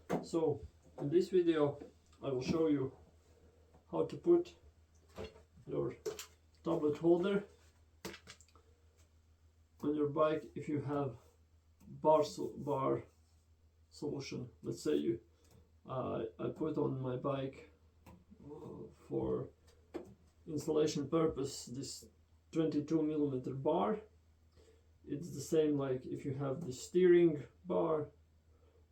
So in this video I will show you how to put your tablet holder on your bike if you have bar solution. Let's say I put on my bike for installation purpose this 22mm bar. It's the same like if you have the steering bar,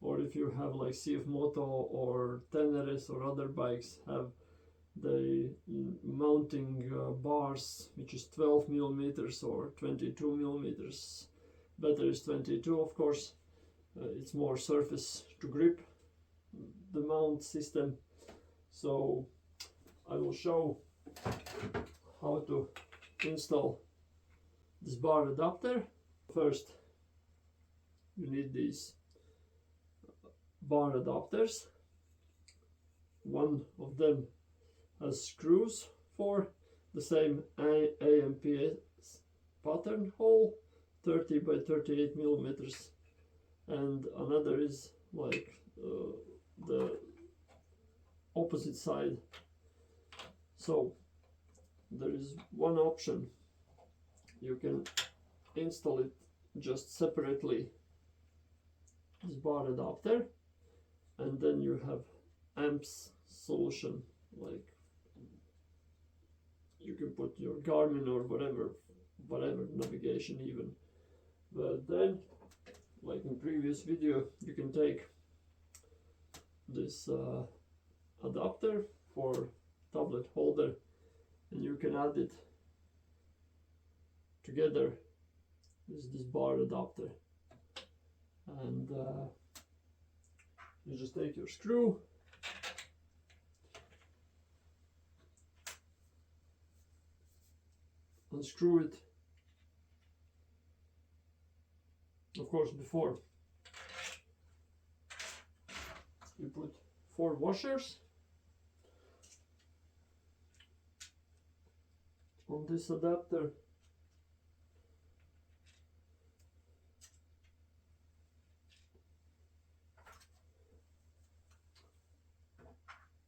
or if you have like CF Moto or Teneres or other bikes have the mounting bars, which is 12mm or 22mm. Better is 22, of course. It's more surface to grip the mount system. So I will show how to install this bar adapter. First you need these bar adapters. One of them has screws for the same AMPS pattern hole, 30 by 38mm, and another is like the opposite side. So there is one option: you can install it just separately, this bar adapter, and then you have amps solution, like you can put your Garmin or whatever navigation even. But then, like in previous video, you can take this adapter for tablet holder and you can add it together with this bar adapter, and you just take your screw, unscrew it. Of course, before you put 4 washers on this adapter.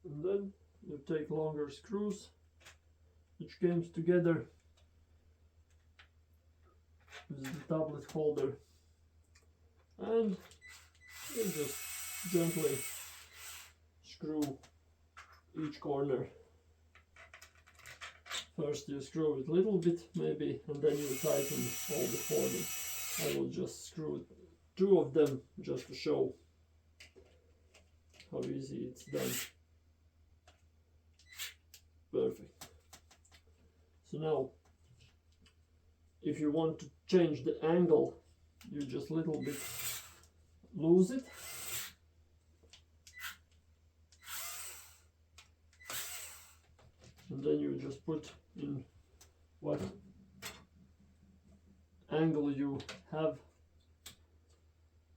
And then you take longer screws which comes together with the tablet holder, and you just gently screw each corner. First you screw it a little bit maybe, and then you tighten all the 4. I will just screw 2 of them just to show how easy it's done. Perfect. So now, if you want to change the angle, you just little bit loose it. And then you just put in what angle you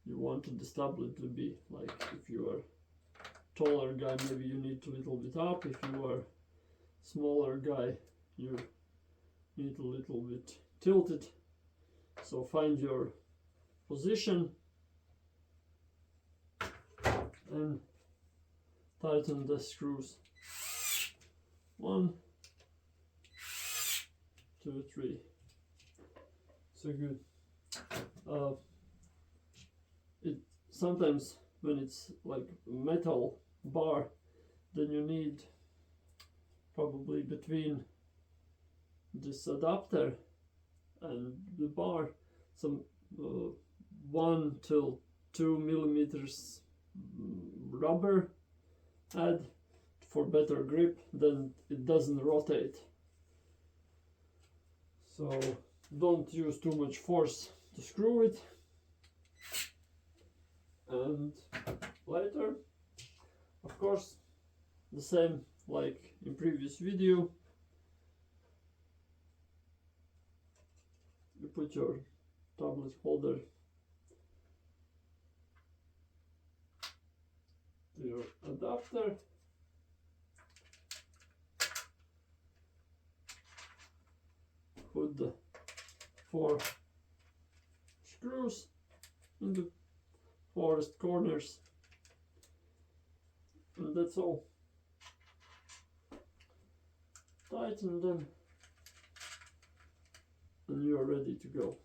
want this tablet to be. Like if you are taller guy, maybe you need a little bit up. If you are smaller guy, you need a little bit tilted. So find your position and tighten the screws. 1, 2, 3. So good. It sometimes when it's like metal bar, then you need probably between this adapter and the bar some 1 to 2mm rubber add for better grip, then it doesn't rotate. So don't use too much force to screw it. And later, of course, the same like in previous video, you put your tablet holder to your adapter, put the 4 screws in the forest corners, And that's all. Tighten them and you are ready to go.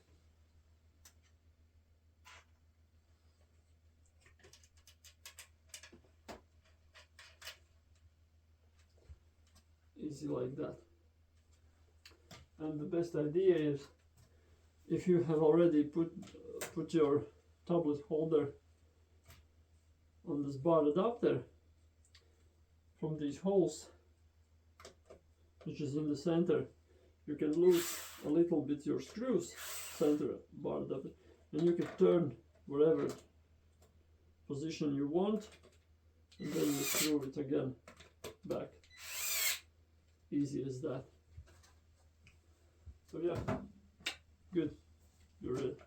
Easy like that. And the best idea is, if you have already put your tablet holder on this bar adapter, from these holes, which is in the center, you can lose a little bit your screws, center bar adapter, and you can turn whatever position you want, and then you screw it again back. Easy as that. So yeah, good, you're ready.